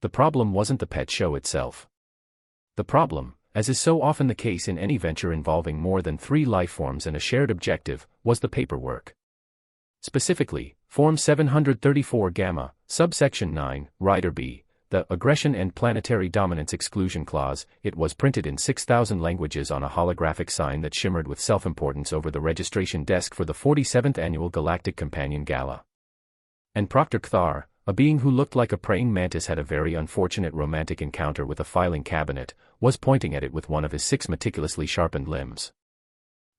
The problem wasn't the pet show itself. The problem, as is so often the case in any venture involving more than 3 lifeforms and a shared objective, was the paperwork. Specifically, Form 734 Gamma, subsection 9, Rider B, the Aggression and Planetary Dominance Exclusion Clause. It was printed in 6,000 languages on a holographic sign that shimmered with self-importance over the registration desk for the 47th Annual Galactic Companion Gala. And Proctor Kthar, a being who looked like a praying mantis had a very unfortunate romantic encounter with a filing cabinet, was pointing at it with one of his 6 meticulously sharpened limbs.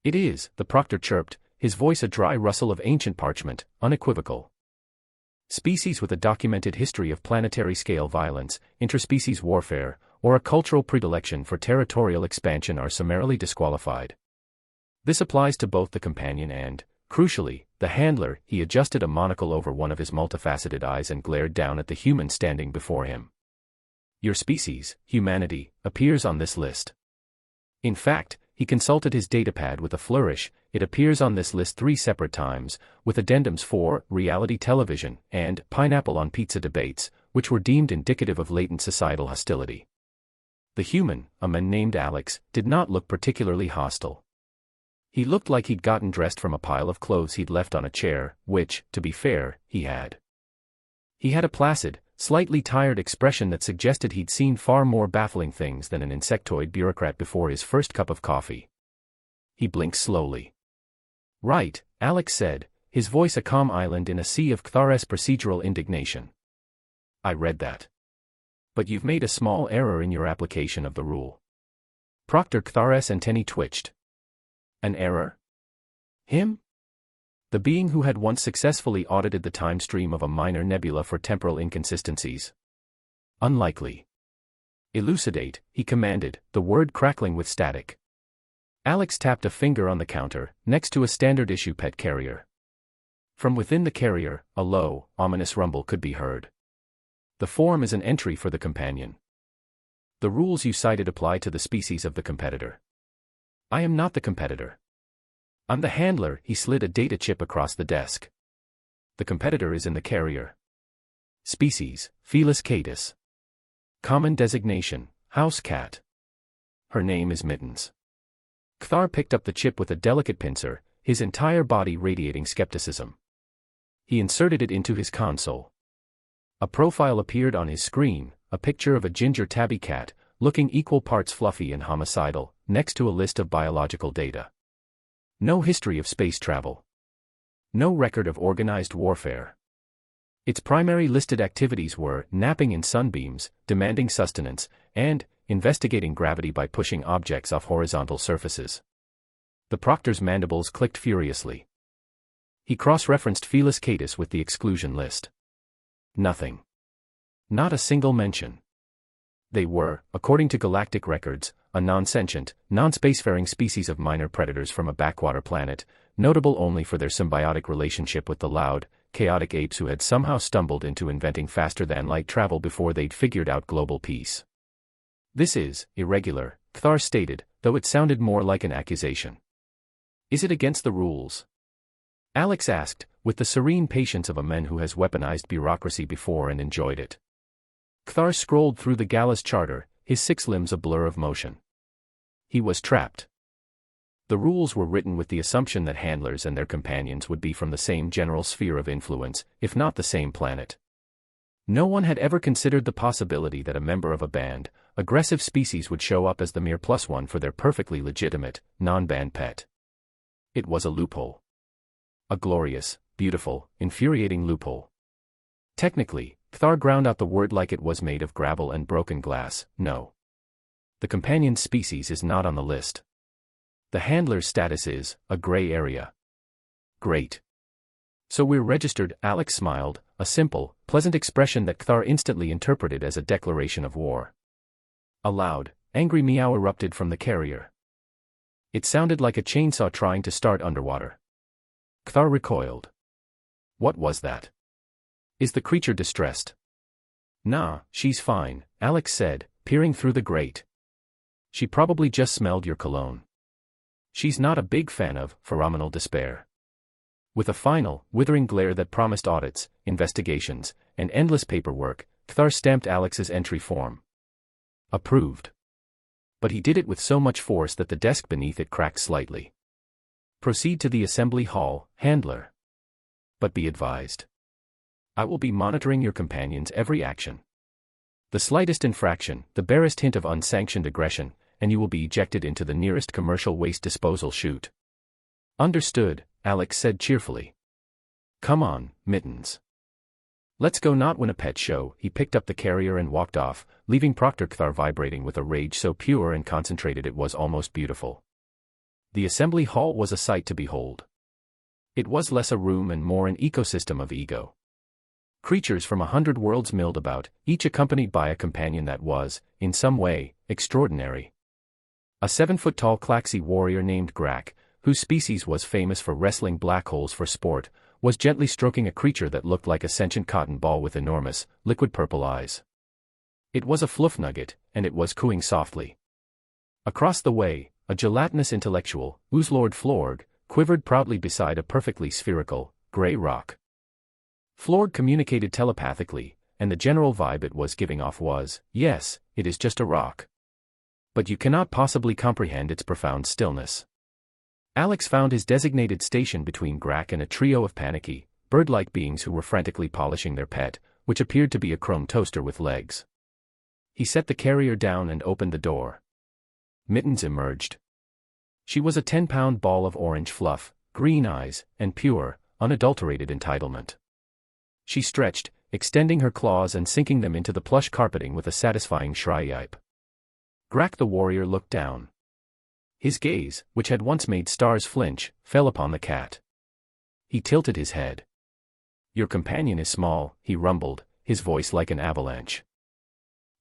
"It is," the proctor chirped, his voice a dry rustle of ancient parchment, unequivocal. "Species with a documented history of planetary-scale violence, interspecies warfare, or a cultural predilection for territorial expansion are summarily disqualified. This applies to both the companion and, crucially, the handler." He adjusted a monocle over one of his multifaceted eyes and glared down at the human standing before him. "Your species, humanity, appears on this list. In fact," he consulted his datapad with a flourish, "it appears on this list 3 separate times, with addendums for reality television and pineapple on pizza debates, which were deemed indicative of latent societal hostility." The human, a man named Alex, did not look particularly hostile. He looked like he'd gotten dressed from a pile of clothes he'd left on a chair, which, to be fair, he had. He had a placid, slightly tired expression that suggested he'd seen far more baffling things than an insectoid bureaucrat before his first cup of coffee. He blinked slowly. "Right," Alex said, his voice a calm island in a sea of Kthar's procedural indignation. "I read that. But you've made a small error in your application of the rule." Proctor Kthar's antennae twitched. "An error? Him? The being who had once successfully audited the time stream of a minor nebula for temporal inconsistencies? Unlikely." "Elucidate," he commanded, the word crackling with static. Alex tapped a finger on the counter, next to a standard-issue pet carrier. From within the carrier, a low, ominous rumble could be heard. "The form is an entry for the companion. The rules you cited apply to the species of the competitor." "I am not the competitor. I'm the handler." He slid a data chip across the desk. "The competitor is in the carrier. Species, Felis catus. Common designation, house cat. Her name is Mittens." Kthar picked up the chip with a delicate pincer, his entire body radiating skepticism. He inserted it into his console. A profile appeared on his screen, a picture of a ginger tabby cat, looking equal parts fluffy and homicidal, next to a list of biological data. No history of space travel. No record of organized warfare. Its primary listed activities were napping in sunbeams, demanding sustenance, and investigating gravity by pushing objects off horizontal surfaces. The proctor's mandibles clicked furiously. He cross-referenced Felis catus with the exclusion list. Nothing. Not a single mention. They were, according to galactic records, a non-sentient, non-spacefaring species of minor predators from a backwater planet, notable only for their symbiotic relationship with the loud, chaotic apes who had somehow stumbled into inventing faster-than-light travel before they'd figured out global peace. "This is irregular," Kthar stated, though it sounded more like an accusation. "Is it against the rules?" Alex asked, with the serene patience of a man who has weaponized bureaucracy before and enjoyed it. Kthar scrolled through the gala's charter, his 6 limbs a blur of motion. He was trapped. The rules were written with the assumption that handlers and their companions would be from the same general sphere of influence, if not the same planet. No one had ever considered the possibility that a member of a banned, aggressive species would show up as the mere +1 for their perfectly legitimate, non-banned pet. It was a loophole. A glorious, beautiful, infuriating loophole. Technically, Kthar ground out the word like it was made of gravel and broken glass. No. The companion species is not on the list. The handler's status is a gray area. Great. So we're registered, Alex smiled, a simple, pleasant expression that Kthar instantly interpreted as a declaration of war. A loud, angry meow erupted from the carrier. It sounded like a chainsaw trying to start underwater. Kthar recoiled. What was that? Is the creature distressed? Nah, she's fine, Alex said, peering through the grate. She probably just smelled your cologne. She's not a big fan of phenomenal despair. With a final, withering glare that promised audits, investigations, and endless paperwork, Kthar stamped Alex's entry form. Approved. But he did it with so much force that the desk beneath it cracked slightly. Proceed to the assembly hall, handler. But be advised. I will be monitoring your companion's every action. The slightest infraction, the barest hint of unsanctioned aggression, and you will be ejected into the nearest commercial waste disposal chute. Understood, Alex said cheerfully. Come on, Mittens. Let's go not win a pet show. He picked up the carrier and walked off, leaving Proctor Kthar vibrating with a rage so pure and concentrated it was almost beautiful. The assembly hall was a sight to behold. It was less a room and more an ecosystem of ego. Creatures from 100 worlds milled about, each accompanied by a companion that was, in some way, extraordinary. A 7-foot-tall Klaxi warrior named Grak, whose species was famous for wrestling black holes for sport, was gently stroking a creature that looked like a sentient cotton ball with enormous, liquid purple eyes. It was a fluff nugget, and it was cooing softly. Across the way, a gelatinous intellectual, Uzlord Florg, quivered proudly beside a perfectly spherical, gray rock. Florg communicated telepathically, and the general vibe it was giving off was, yes, it is just a rock. But you cannot possibly comprehend its profound stillness. Alex found his designated station between Grak and a trio of panicky, bird-like beings who were frantically polishing their pet, which appeared to be a chrome toaster with legs. He set the carrier down and opened the door. Mittens emerged. She was a 10-pound ball of orange fluff, green eyes, and pure, unadulterated entitlement. She stretched, extending her claws and sinking them into the plush carpeting with a satisfying shry-yipe. Grak the warrior looked down. His gaze, which had once made stars flinch, fell upon the cat. He tilted his head. Your companion is small, he rumbled, his voice like an avalanche.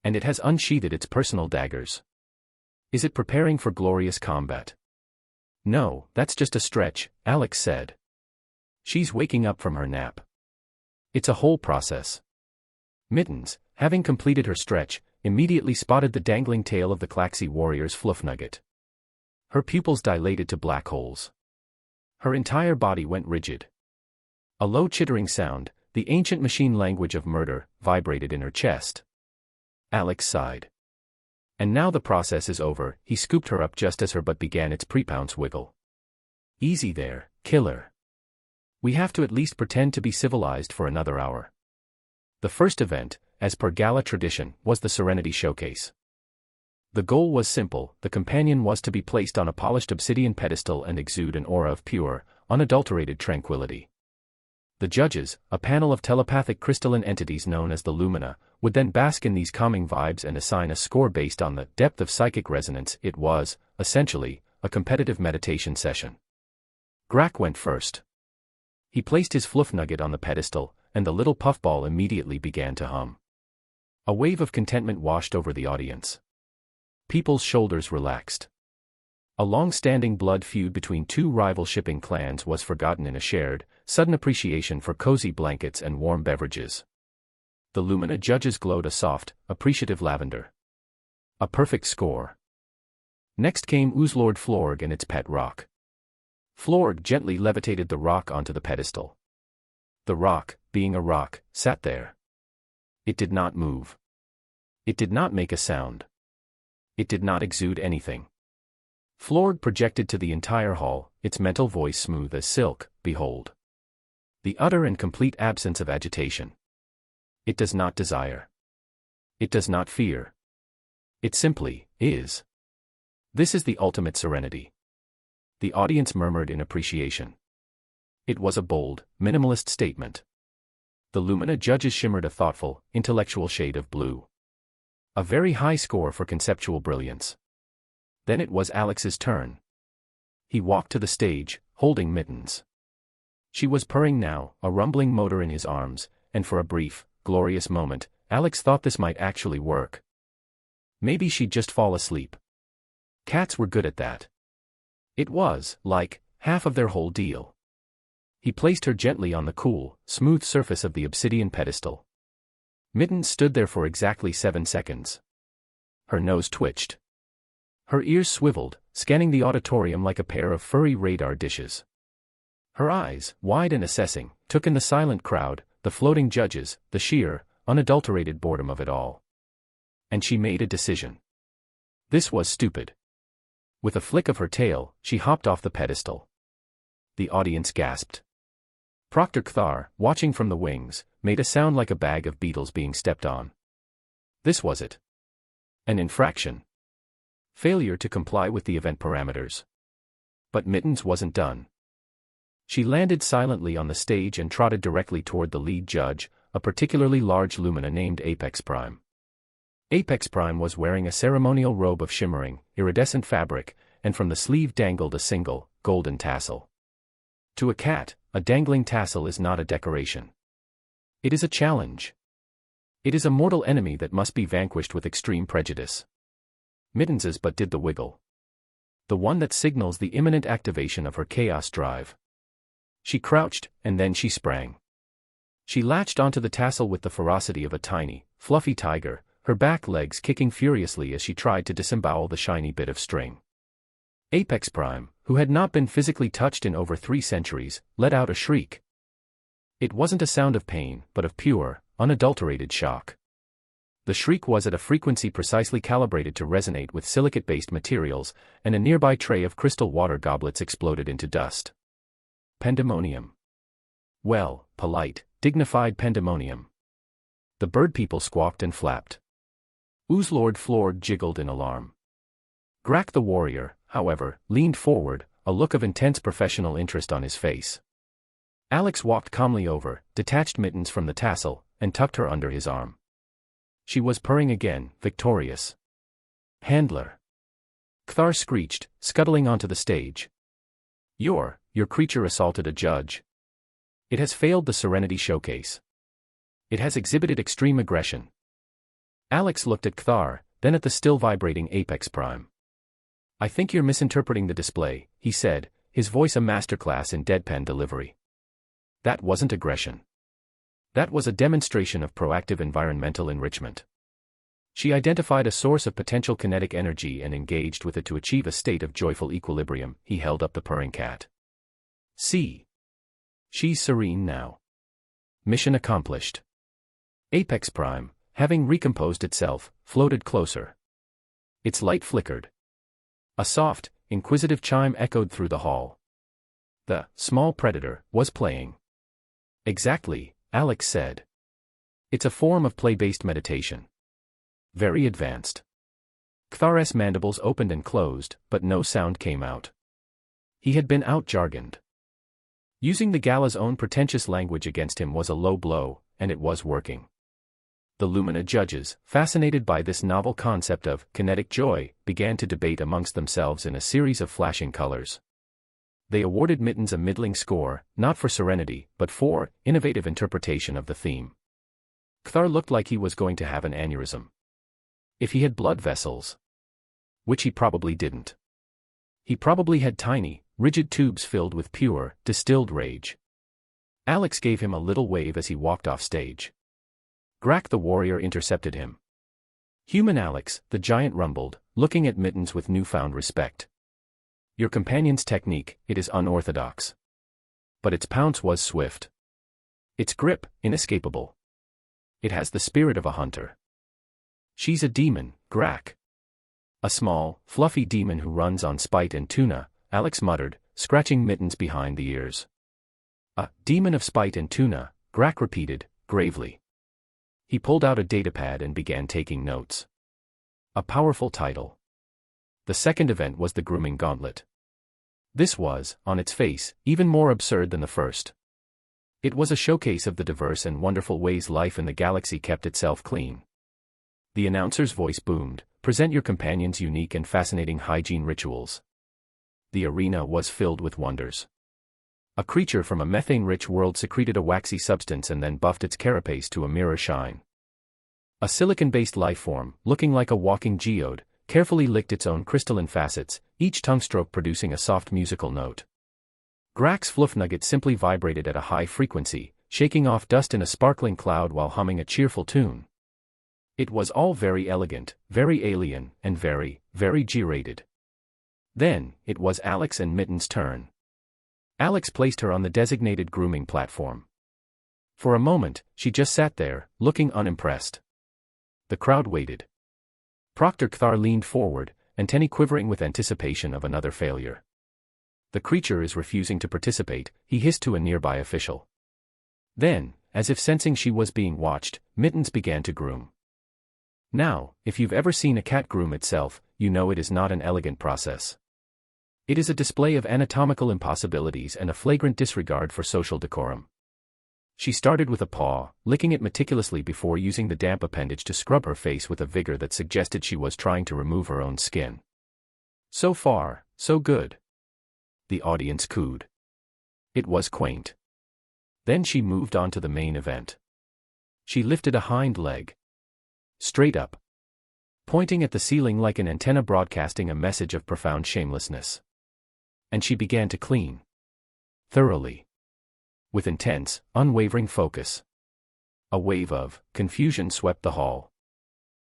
And it has unsheathed its personal daggers. Is it preparing for glorious combat? No, that's just a stretch, Alex said. She's waking up from her nap. It's a whole process. Mittens, having completed her stretch, immediately spotted the dangling tail of the Klaxi warrior's fluff nugget. Her pupils dilated to black holes. Her entire body went rigid. A low chittering sound, the ancient machine language of murder, vibrated in her chest. Alex sighed. And now the process is over, he scooped her up just as her butt began its pre-pounce wiggle. Easy there, killer. We have to at least pretend to be civilized for another hour. The first event, as per gala tradition, was the Serenity Showcase. The goal was simple, the companion was to be placed on a polished obsidian pedestal and exude an aura of pure, unadulterated tranquility. The judges, a panel of telepathic crystalline entities known as the Lumina, would then bask in these calming vibes and assign a score based on the depth of psychic resonance. It was, essentially, a competitive meditation session. Grak went first. He placed his fluff nugget on the pedestal, and the little puffball immediately began to hum. A wave of contentment washed over the audience. People's shoulders relaxed. A long-standing blood feud between two rival shipping clans was forgotten in a shared, sudden appreciation for cozy blankets and warm beverages. The Lumina judges glowed a soft, appreciative lavender. A perfect score. Next came Uzlord Florg and its pet rock. Florg gently levitated the rock onto the pedestal. The rock, being a rock, sat there. It did not move. It did not make a sound. It did not exude anything. Florg projected to the entire hall, its mental voice smooth as silk, behold. The utter and complete absence of agitation. It does not desire. It does not fear. It simply is. This is the ultimate serenity. The audience murmured in appreciation. It was a bold, minimalist statement. The Lumina judges shimmered a thoughtful, intellectual shade of blue. A very high score for conceptual brilliance. Then it was Alex's turn. He walked to the stage, holding Mittens. She was purring now, a rumbling motor in his arms, and for a brief, glorious moment, Alex thought this might actually work. Maybe she'd just fall asleep. Cats were good at that. It was, like, half of their whole deal. He placed her gently on the cool, smooth surface of the obsidian pedestal. Mittens stood there for exactly 7 seconds. Her nose twitched. Her ears swiveled, scanning the auditorium like a pair of furry radar dishes. Her eyes, wide and assessing, took in the silent crowd, the floating judges, the sheer, unadulterated boredom of it all. And she made a decision. This was stupid. With a flick of her tail, she hopped off the pedestal. The audience gasped. Proctor Kthar, watching from the wings, made a sound like a bag of beetles being stepped on. This was it. An infraction. Failure to comply with the event parameters. But Mittens wasn't done. She landed silently on the stage and trotted directly toward the lead judge, a particularly large Lumina named Apex Prime. Apex Prime was wearing a ceremonial robe of shimmering, iridescent fabric, and from the sleeve dangled a single, golden tassel. To a cat, a dangling tassel is not a decoration. It is a challenge. It is a mortal enemy that must be vanquished with extreme prejudice. Mittens's but did the wiggle. The one that signals the imminent activation of her chaos drive. She crouched, and then she sprang. She latched onto the tassel with the ferocity of a tiny, fluffy tiger, her back legs kicking furiously as she tried to disembowel the shiny bit of string. Apex Prime, who had not been physically touched in over 3 centuries, let out a shriek. It wasn't a sound of pain, but of pure, unadulterated shock. The shriek was at a frequency precisely calibrated to resonate with silicate-based materials, and a nearby tray of crystal water goblets exploded into dust. Pandemonium. Well, polite, dignified pandemonium. The bird people squawked and flapped. Oozlord Flord jiggled in alarm. Grak the warrior, however, leaned forward, a look of intense professional interest on his face. Alex walked calmly over, detached Mittens from the tassel, and tucked her under his arm. She was purring again, victorious. Handler. Kthar screeched, scuttling onto the stage. Your creature assaulted a judge. It has failed the Serenity Showcase. It has exhibited extreme aggression. Alex looked at Kthar, then at the still vibrating Apex Prime. I think you're misinterpreting the display, he said, his voice a masterclass in deadpan delivery. That wasn't aggression. That was a demonstration of proactive environmental enrichment. She identified a source of potential kinetic energy and engaged with it to achieve a state of joyful equilibrium. He held up the purring cat. See. She's serene now. Mission accomplished. Apex Prime, having recomposed itself, floated closer. Its light flickered. A soft, inquisitive chime echoed through the hall. The small predator was playing. Exactly, Alex said. It's a form of play-based meditation. Very advanced. Kthar's mandibles opened and closed, but no sound came out. He had been out-jargoned. Using the Gala's own pretentious language against him was a low blow, and it was working. The Lumina judges, fascinated by this novel concept of kinetic joy, began to debate amongst themselves in a series of flashing colors. They awarded Mittens a middling score, not for serenity, but for innovative interpretation of the theme. Kthar looked like he was going to have an aneurysm. If he had blood vessels. Which he probably didn't. He probably had tiny, rigid tubes filled with pure, distilled rage. Alex gave him a little wave as he walked off stage. Grak the warrior intercepted him. Human Alex, the giant rumbled, looking at Mittens with newfound respect. Your companion's technique, it is unorthodox. But its pounce was swift. Its grip, inescapable. It has the spirit of a hunter. She's a demon, Grak. A small, fluffy demon who runs on spite and tuna, Alex muttered, scratching Mittens behind the ears. A demon of spite and tuna, Grak repeated, gravely. He pulled out a datapad and began taking notes. A powerful title. The second event was the Grooming Gauntlet. This was, on its face, even more absurd than the first. It was a showcase of the diverse and wonderful ways life in the galaxy kept itself clean. The announcer's voice boomed, present your companion's unique and fascinating hygiene rituals. The arena was filled with wonders. A creature from a methane-rich world secreted a waxy substance and then buffed its carapace to a mirror shine. A silicon-based lifeform, looking like a walking geode, carefully licked its own crystalline facets, each tongue stroke producing a soft musical note. Grak's fluff nugget simply vibrated at a high frequency, shaking off dust in a sparkling cloud while humming a cheerful tune. It was all very elegant, very alien, and very, very G-rated. Then, it was Alex and Mittens' turn. Alex placed her on the designated grooming platform. For a moment, she just sat there, looking unimpressed. The crowd waited. Proctor Kthar leaned forward, antennae quivering with anticipation of another failure. The creature is refusing to participate, he hissed to a nearby official. Then, as if sensing she was being watched, Mittens began to groom. Now, if you've ever seen a cat groom itself, you know it is not an elegant process. It is a display of anatomical impossibilities and a flagrant disregard for social decorum. She started with a paw, licking it meticulously before using the damp appendage to scrub her face with a vigor that suggested she was trying to remove her own skin. So far, so good. The audience cooed. It was quaint. Then she moved on to the main event. She lifted a hind leg. Straight up. Pointing at the ceiling like an antenna broadcasting a message of profound shamelessness. And she began to clean. Thoroughly. With intense, unwavering focus. A wave of confusion swept the hall.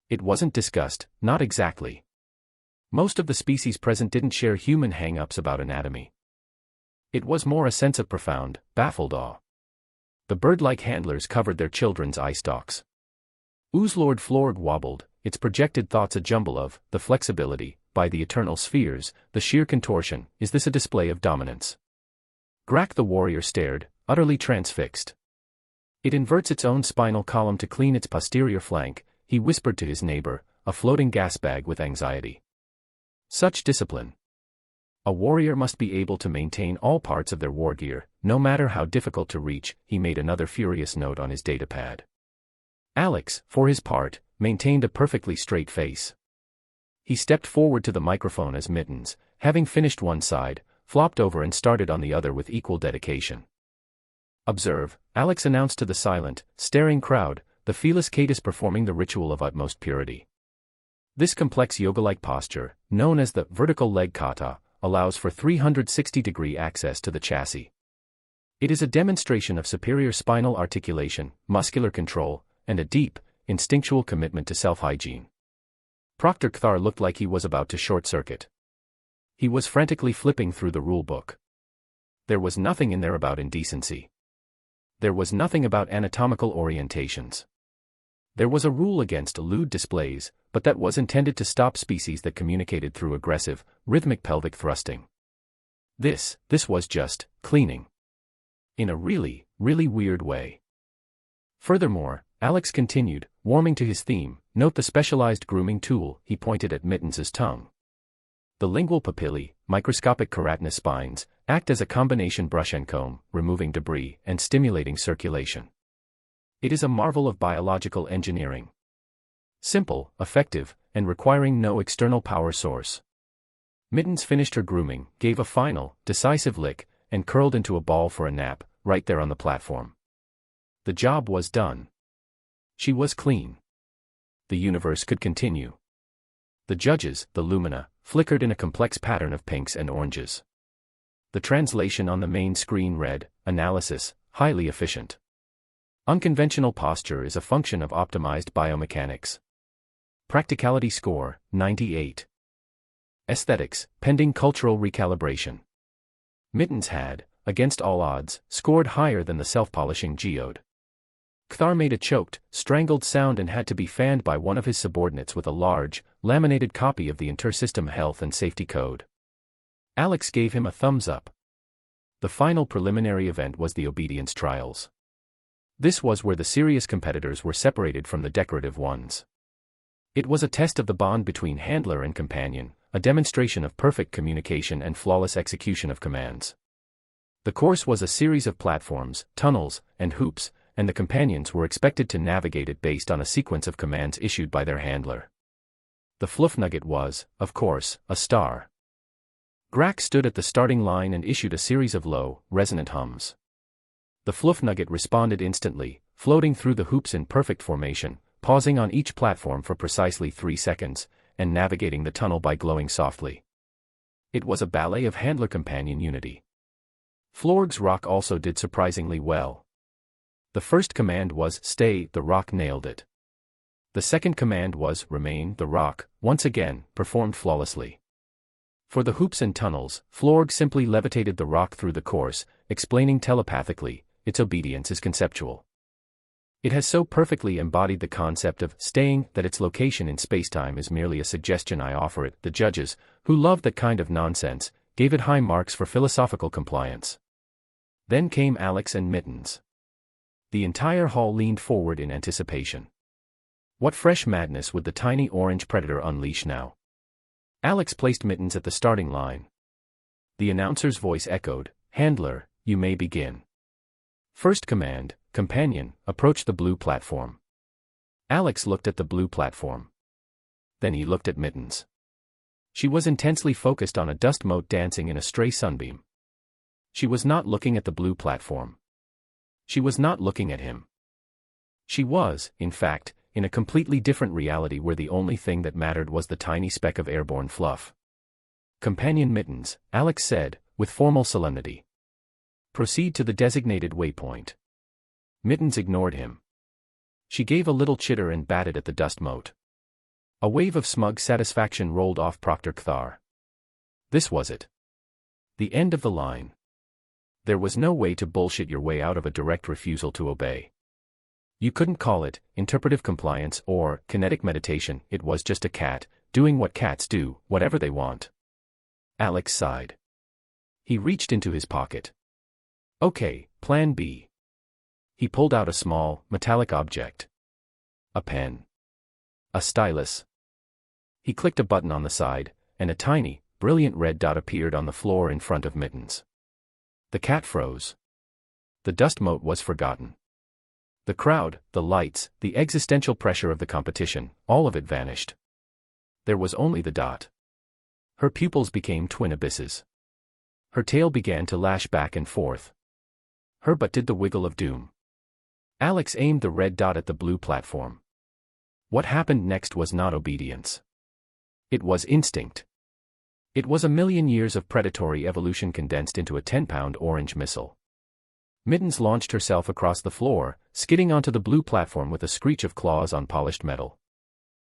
It wasn't disgust, not exactly. Most of the species present didn't share human hang-ups about anatomy. It was more a sense of profound, baffled awe. The bird-like handlers covered their children's eye stalks. Oozlord Florg wobbled, its projected thoughts a jumble of, the flexibility, by the eternal spheres, the sheer contortion, is this a display of dominance? Grak the warrior stared, utterly transfixed. It inverts its own spinal column to clean its posterior flank, he whispered to his neighbor, a floating gas bag with anxiety. Such discipline. A warrior must be able to maintain all parts of their war gear, no matter how difficult to reach, he made another furious note on his datapad. Alex, for his part, maintained a perfectly straight face. He stepped forward to the microphone as Mittens, having finished one side, flopped over and started on the other with equal dedication. Observe, Alex announced to the silent, staring crowd, the Felis Catus performing the ritual of utmost purity. This complex yoga-like posture, known as the vertical leg kata, allows for 360-degree access to the chassis. It is a demonstration of superior spinal articulation, muscular control, and a deep, instinctual commitment to self-hygiene. Proctor Kthar looked like he was about to short-circuit. He was frantically flipping through the rule-book. There was nothing in there about indecency. There was nothing about anatomical orientations. There was a rule against lewd displays, but that was intended to stop species that communicated through aggressive, rhythmic pelvic thrusting. This was just cleaning. In a really, really weird way. Furthermore, Alex continued, warming to his theme, note the specialized grooming tool, he pointed at Mittens's tongue. The lingual papillae, microscopic keratinous spines, act as a combination brush and comb, removing debris and stimulating circulation. It is a marvel of biological engineering. Simple, effective, and requiring no external power source. Mittens finished her grooming, gave a final, decisive lick, and curled into a ball for a nap, right there on the platform. The job was done. She was clean. The universe could continue. The judges, the lumina, flickered in a complex pattern of pinks and oranges. The translation on the main screen read, analysis, highly efficient. Unconventional posture is a function of optimized biomechanics. Practicality score, 98. Aesthetics, pending cultural recalibration. Mittens had, against all odds, scored higher than the self-polishing geode. Kthar made a choked, strangled sound and had to be fanned by one of his subordinates with a large, laminated copy of the Inter-System Health and Safety Code. Alex gave him a thumbs up. The final preliminary event was the obedience trials. This was where the serious competitors were separated from the decorative ones. It was a test of the bond between handler and companion, a demonstration of perfect communication and flawless execution of commands. The course was a series of platforms, tunnels, and hoops, and the companions were expected to navigate it based on a sequence of commands issued by their handler. The Fluffnugget was, of course, a star. Grak stood at the starting line and issued a series of low, resonant hums. The Fluffnugget responded instantly, floating through the hoops in perfect formation, pausing on each platform for precisely 3 seconds, and navigating the tunnel by glowing softly. It was a ballet of handler-companion unity. Florg's rock also did surprisingly well. The first command was, stay, the rock nailed it. The second command was, remain, the rock, once again, performed flawlessly. For the hoops and tunnels, Florg simply levitated the rock through the course, explaining telepathically, its obedience is conceptual. It has so perfectly embodied the concept of staying that its location in spacetime is merely a suggestion I offer it. The judges, who loved that kind of nonsense, gave it high marks for philosophical compliance. Then came Alex and Mittens. The entire hall leaned forward in anticipation. What fresh madness would the tiny orange predator unleash now? Alex placed Mittens at the starting line. The announcer's voice echoed, "Handler, you may begin." First command, companion, approach the blue platform. Alex looked at the blue platform. Then he looked at Mittens. She was intensely focused on a dust mote dancing in a stray sunbeam. She was not looking at the blue platform. She was not looking at him. She was, in fact, in a completely different reality where the only thing that mattered was the tiny speck of airborne fluff. "Companion Mittens," Alex said, with formal solemnity. "Proceed to the designated waypoint." Mittens ignored him. She gave a little chitter and batted at the dust mote. A wave of smug satisfaction rolled off Proctor Kthar. This was it. The end of the line. There was no way to bullshit your way out of a direct refusal to obey. You couldn't call it interpretive compliance or kinetic meditation. It was just a cat, doing what cats do, whatever they want. Alex sighed. He reached into his pocket. "Okay, plan B." He pulled out a small, metallic object. A pen. A stylus. He clicked a button on the side, and a tiny, brilliant red dot appeared on the floor in front of Mittens. The cat froze. The dust mote was forgotten. The crowd, the lights, the existential pressure of the competition, all of it vanished. There was only the dot. Her pupils became twin abysses. Her tail began to lash back and forth. Her butt did the wiggle of doom. Alex aimed the red dot at the blue platform. What happened next was not obedience. It was instinct. It was a million years of predatory evolution condensed into a 10-pound orange missile. Mittens launched herself across the floor, skidding onto the blue platform with a screech of claws on polished metal.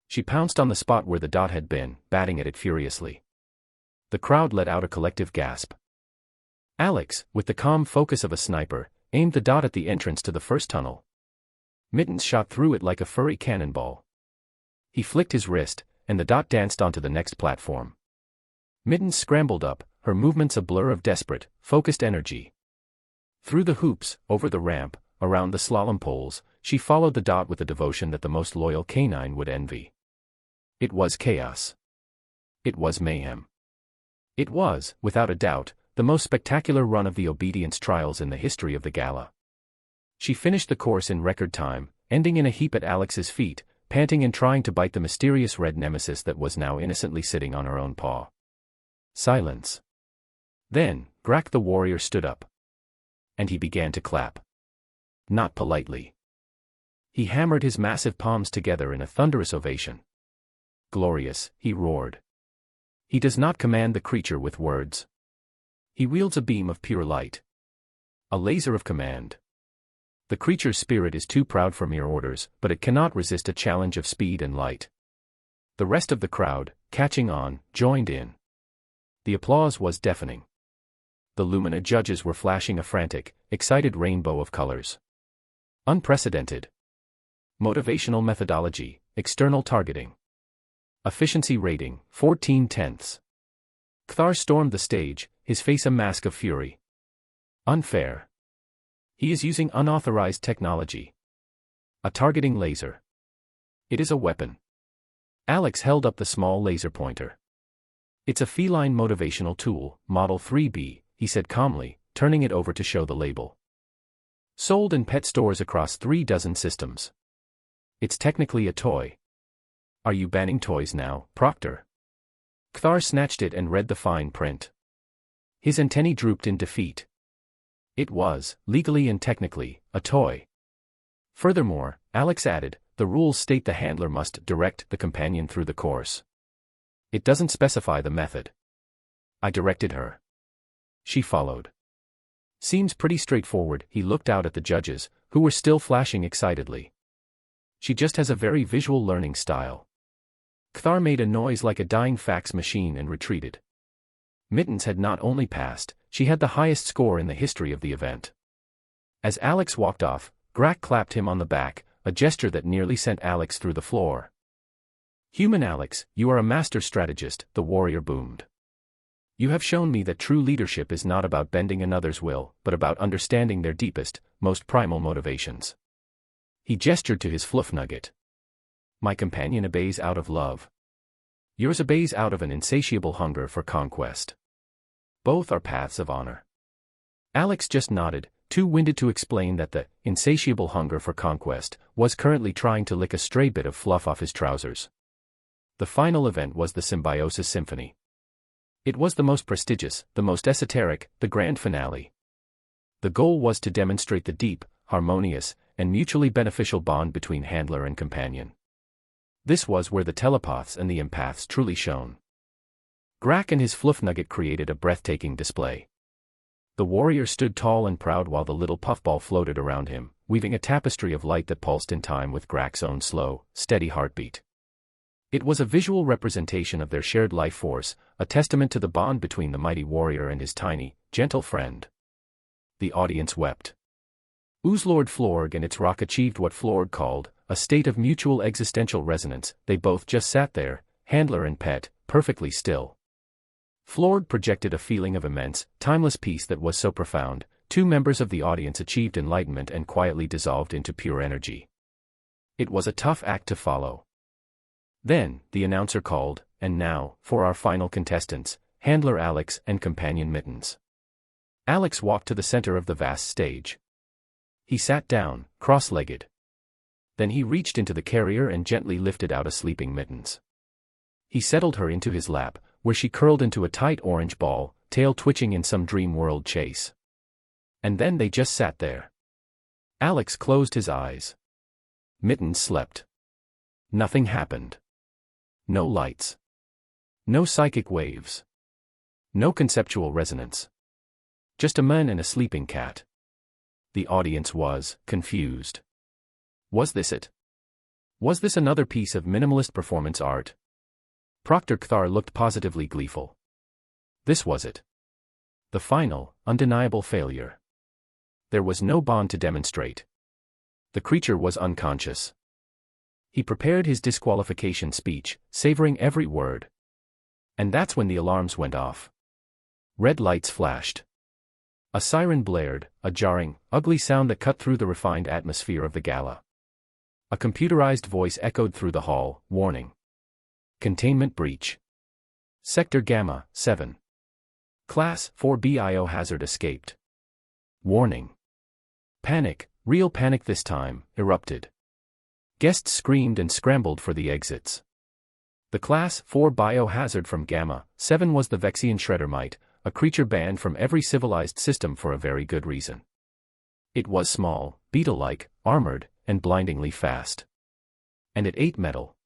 She pounced on the spot where the dot had been, batting at it furiously. The crowd let out a collective gasp. Alex, with the calm focus of a sniper, aimed the dot at the entrance to the first tunnel. Mittens shot through it like a furry cannonball. He flicked his wrist, and the dot danced onto the next platform. Mittens scrambled up, her movements a blur of desperate, focused energy. Through the hoops, over the ramp, around the slalom poles, she followed the dot with a devotion that the most loyal canine would envy. It was chaos. It was mayhem. It was, without a doubt, the most spectacular run of the obedience trials in the history of the gala. She finished the course in record time, ending in a heap at Alex's feet, panting and trying to bite the mysterious red nemesis that was now innocently sitting on her own paw. Silence. Then, Grak the warrior stood up. And he began to clap. Not politely. He hammered his massive palms together in a thunderous ovation. "Glorious," he roared. He does not command the creature with words. He wields a beam of pure light. A laser of command. The creature's spirit is too proud for mere orders, but it cannot resist a challenge of speed and light. The rest of the crowd, catching on, joined in. The applause was deafening. The Lumina judges were flashing a frantic, excited rainbow of colors. Unprecedented. Motivational methodology, external targeting. Efficiency rating, 14/10. Kthar stormed the stage, his face a mask of fury. Unfair. He is using unauthorized technology. A targeting laser. It is a weapon. Alex held up the small laser pointer. "It's a feline motivational tool, Model 3B, he said calmly, turning it over to show the label. Sold in pet stores across 36 systems. It's technically a toy. Are you banning toys now, Proctor? Kthar snatched it and read the fine print. His antennae drooped in defeat. It was, legally and technically, a toy. Furthermore, Alex added, the rules state the handler must direct the companion through the course. It doesn't specify the method. I directed her. She followed. Seems pretty straightforward. He looked out at the judges, who were still flashing excitedly. She just has a very visual learning style. Kthar made a noise like a dying fax machine and retreated. Mittens had not only passed, she had the highest score in the history of the event. As Alex walked off, Grak clapped him on the back, a gesture that nearly sent Alex through the floor. "Human Alex, you are a master strategist," the warrior boomed. "You have shown me that true leadership is not about bending another's will, but about understanding their deepest, most primal motivations." He gestured to his fluff nugget. "My companion obeys out of love. Yours obeys out of an insatiable hunger for conquest. Both are paths of honor." Alex just nodded, too winded to explain that the insatiable hunger for conquest was currently trying to lick a stray bit of fluff off his trousers. The final event was the Symbiosis Symphony. It was the most prestigious, the most esoteric, the grand finale. The goal was to demonstrate the deep, harmonious, and mutually beneficial bond between handler and companion. This was where the telepaths and the empaths truly shone. Grak and his fluff nugget created a breathtaking display. The warrior stood tall and proud while the little puffball floated around him, weaving a tapestry of light that pulsed in time with Grak's own slow, steady heartbeat. It was a visual representation of their shared life force, a testament to the bond between the mighty warrior and his tiny, gentle friend. The audience wept. Oozlord Florg and its rock achieved what Florg called a state of mutual existential resonance. They both just sat there, handler and pet, perfectly still. Florg projected a feeling of immense, timeless peace that was so profound, 2 members of the audience achieved enlightenment and quietly dissolved into pure energy. It was a tough act to follow. Then, the announcer called, "And now, for our final contestants, handler Alex and companion Mittens." Alex walked to the center of the vast stage. He sat down, cross-legged. Then he reached into the carrier and gently lifted out a sleeping Mittens. He settled her into his lap, where she curled into a tight orange ball, tail twitching in some dream world chase. And then they just sat there. Alex closed his eyes. Mittens slept. Nothing happened. No lights. No psychic waves. No conceptual resonance. Just a man and a sleeping cat. The audience was confused. Was this it? Was this another piece of minimalist performance art? Proctor Kthar looked positively gleeful. This was it. The final, undeniable failure. There was no bond to demonstrate. The creature was unconscious. He prepared his disqualification speech, savoring every word. And that's when the alarms went off. Red lights flashed. A siren blared, a jarring, ugly sound that cut through the refined atmosphere of the gala. A computerized voice echoed through the hall, warning. Containment breach. Sector Gamma, 7. Class 4 biohazard escaped. Warning. Panic, real panic this time, erupted. Guests screamed and scrambled for the exits. The Class 4 biohazard from Gamma, 7 was the Vexian Shreddermite, a creature banned from every civilized system for a very good reason. It was small, beetle-like, armored, and blindingly fast. And it ate metal.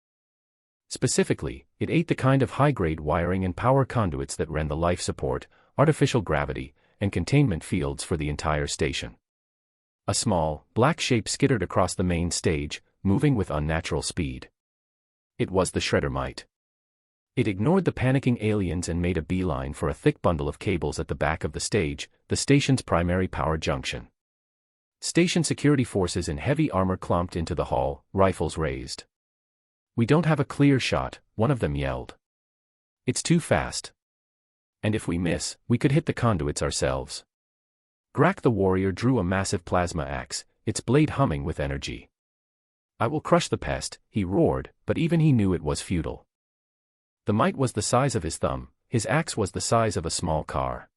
Specifically, it ate the kind of high-grade wiring and power conduits that ran the life support, artificial gravity, and containment fields for the entire station. A small, black shape skittered across the main stage, moving with unnatural speed. It was the Shreddermite. It ignored the panicking aliens and made a beeline for a thick bundle of cables at the back of the stage, the station's primary power junction. Station security forces in heavy armor clomped into the hall, rifles raised. "We don't have a clear shot," one of them yelled. "It's too fast. And if we miss, we could hit the conduits ourselves." Grak the warrior drew a massive plasma axe, its blade humming with energy. "I will crush the pest," he roared, but even he knew it was futile. The mite was the size of his thumb, his axe was the size of a small car.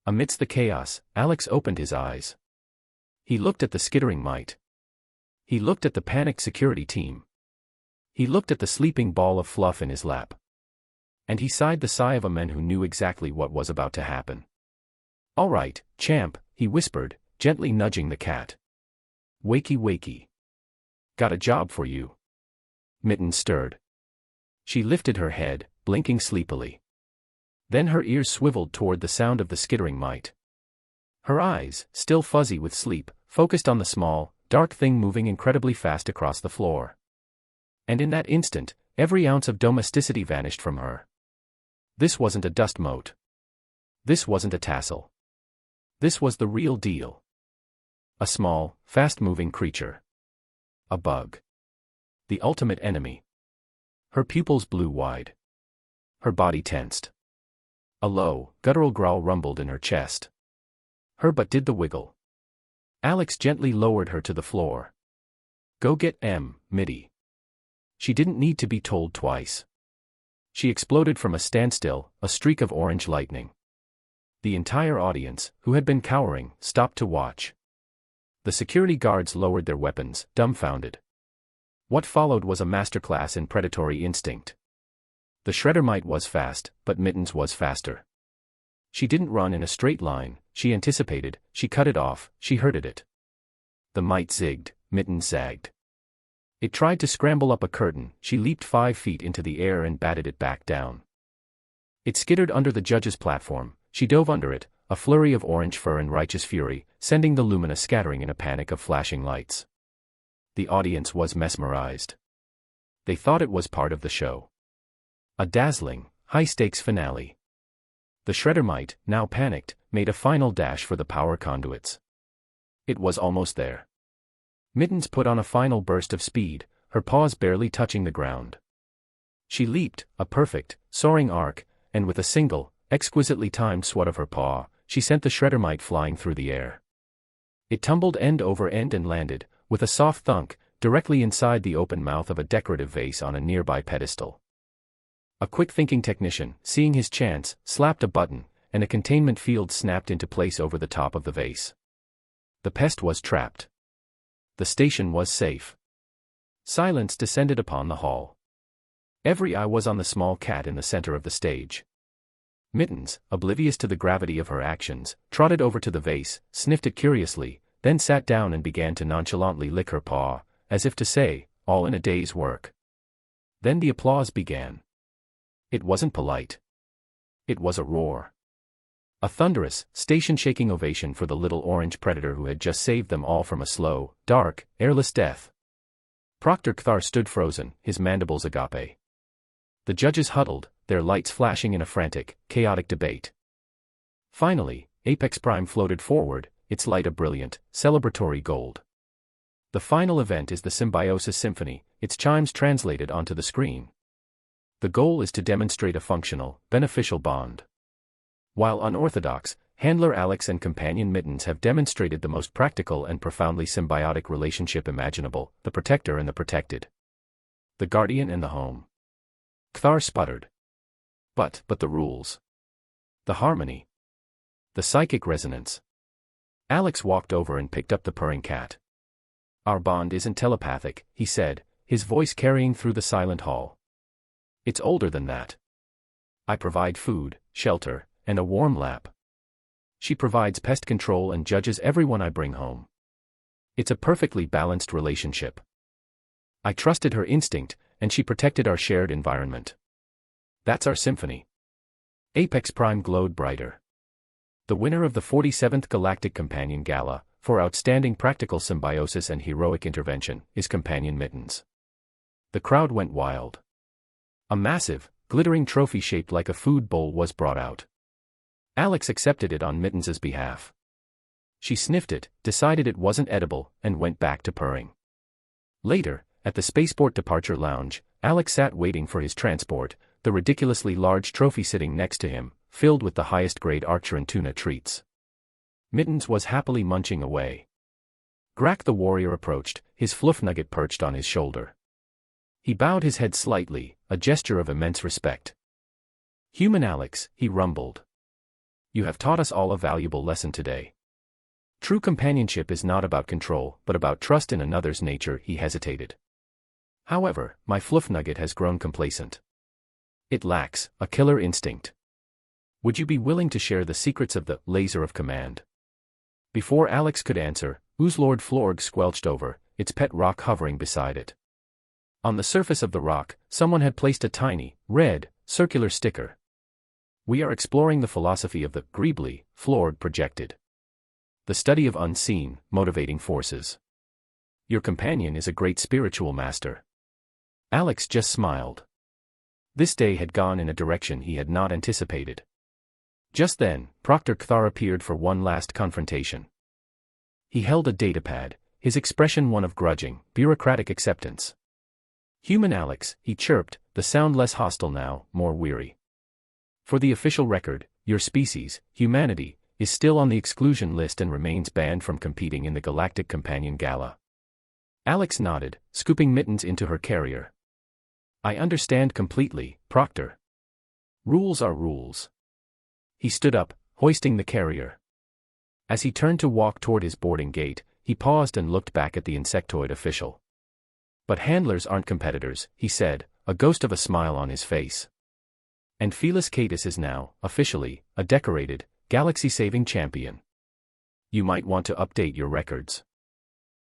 Amidst the chaos, Alex opened his eyes. He looked at the skittering mite. He looked at the panicked security team. He looked at the sleeping ball of fluff in his lap. And he sighed the sigh of a man who knew exactly what was about to happen. "All right, champ," he whispered, gently nudging the cat. "Wakey wakey. Got a job for you." Mitten stirred. She lifted her head, blinking sleepily. Then her ears swiveled toward the sound of the skittering mite. Her eyes, still fuzzy with sleep, focused on the small, dark thing moving incredibly fast across the floor. And in that instant, every ounce of domesticity vanished from her. This wasn't a dust mote. This wasn't a tassel. This was the real deal. A small, fast-moving creature. A bug. The ultimate enemy. Her pupils blew wide. Her body tensed. A low, guttural growl rumbled in her chest. Her butt did the wiggle. Alex gently lowered her to the floor. Go get Mitty. She didn't need to be told twice. She exploded from a standstill, a streak of orange lightning. The entire audience, who had been cowering, stopped to watch. The security guards lowered their weapons, dumbfounded. What followed was a masterclass in predatory instinct. The shredder mite was fast, but Mittens was faster. She didn't run in a straight line, she anticipated, she cut it off, she herded it. The mite zigged, Mittens zagged. It tried to scramble up a curtain, she leaped 5 feet into the air and batted it back down. It skittered under the judge's platform, she dove under it, a flurry of orange fur and righteous fury, sending the lumina scattering in a panic of flashing lights. The audience was mesmerized. They thought it was part of the show. A dazzling, high-stakes finale. The shredder mite, now panicked, made a final dash for the power conduits. It was almost there. Mittens put on a final burst of speed, her paws barely touching the ground. She leaped, a perfect, soaring arc, and with a single, exquisitely timed swat of her paw, she sent the shredder mite flying through the air. It tumbled end over end and landed, with a soft thunk, directly inside the open mouth of a decorative vase on a nearby pedestal. A quick-thinking technician, seeing his chance, slapped a button, and a containment field snapped into place over the top of the vase. The pest was trapped. The station was safe. Silence descended upon the hall. Every eye was on the small cat in the center of the stage. Mittens, oblivious to the gravity of her actions, trotted over to the vase, sniffed it curiously, then sat down and began to nonchalantly lick her paw, as if to say, all in a day's work. Then the applause began. It wasn't polite. It was a roar. A thunderous, station-shaking ovation for the little orange predator who had just saved them all from a slow, dark, airless death. Proctor Kthar stood frozen, his mandibles agape. The judges huddled, their lights flashing in a frantic, chaotic debate. Finally, Apex Prime floated forward, its light a brilliant, celebratory gold. The final event is the Symbiosis Symphony, its chimes translated onto the screen. The goal is to demonstrate a functional, beneficial bond. While unorthodox, handler Alex and companion Mittens have demonstrated the most practical and profoundly symbiotic relationship imaginable, the protector and the protected. The guardian and the home. Kthar sputtered. But the rules. The harmony. The psychic resonance. Alex walked over and picked up the purring cat. Our bond isn't telepathic, he said, his voice carrying through the silent hall. It's older than that. I provide food, shelter, and a warm lap. She provides pest control and judges everyone I bring home. It's a perfectly balanced relationship. I trusted her instinct, and she protected our shared environment. That's our symphony. Apex Prime glowed brighter. The winner of the 47th Galactic Companion Gala, for outstanding practical symbiosis and heroic intervention, is Companion Mittens. The crowd went wild. A massive, glittering trophy shaped like a food bowl was brought out. Alex accepted it on Mittens's behalf. She sniffed it, decided it wasn't edible, and went back to purring. Later, at the spaceport departure lounge, Alex sat waiting for his transport, the ridiculously large trophy sitting next to him, filled with the highest-grade Archer and tuna treats. Mittens was happily munching away. Grak the warrior approached, his fluff nugget perched on his shoulder. He bowed his head slightly, a gesture of immense respect. Human Alex, he rumbled. You have taught us all a valuable lesson today. True companionship is not about control, but about trust in another's nature. He hesitated. However, my fluff nugget has grown complacent. It lacks a killer instinct. Would you be willing to share the secrets of the laser of command? Before Alex could answer, Oozlord Florg squelched over, its pet rock hovering beside it. On the surface of the rock, someone had placed a tiny, red, circular sticker. We are exploring the philosophy of the Greebly, Florg projected. The study of unseen, motivating forces. Your companion is a great spiritual master. Alex just smiled. This day had gone in a direction he had not anticipated. Just then, Proctor Kthar appeared for one last confrontation. He held a datapad, his expression one of grudging, bureaucratic acceptance. "Human Alex," he chirped, the sound less hostile now, more weary. "For the official record, your species, humanity, is still on the exclusion list and remains banned from competing in the Galactic Companion Gala." Alex nodded, scooping mittens into her carrier. "I understand completely, Proctor. Rules are rules." He stood up, hoisting the carrier. As he turned to walk toward his boarding gate, he paused and looked back at the insectoid official. "But handlers aren't competitors," he said, a ghost of a smile on his face. "And Felis Catus is now, officially, a decorated, galaxy-saving champion. You might want to update your records."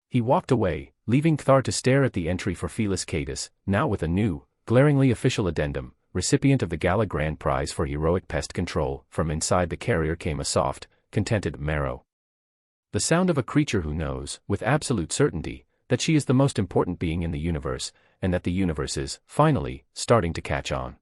He walked away, leaving Thar to stare at the entry for Felis Catus, now with a new, glaringly official addendum, recipient of the Gala Grand Prize for Heroic Pest Control. From inside the carrier came a soft, contented marrow. The sound of a creature who knows, with absolute certainty, that she is the most important being in the universe, and that the universe is, finally, starting to catch on.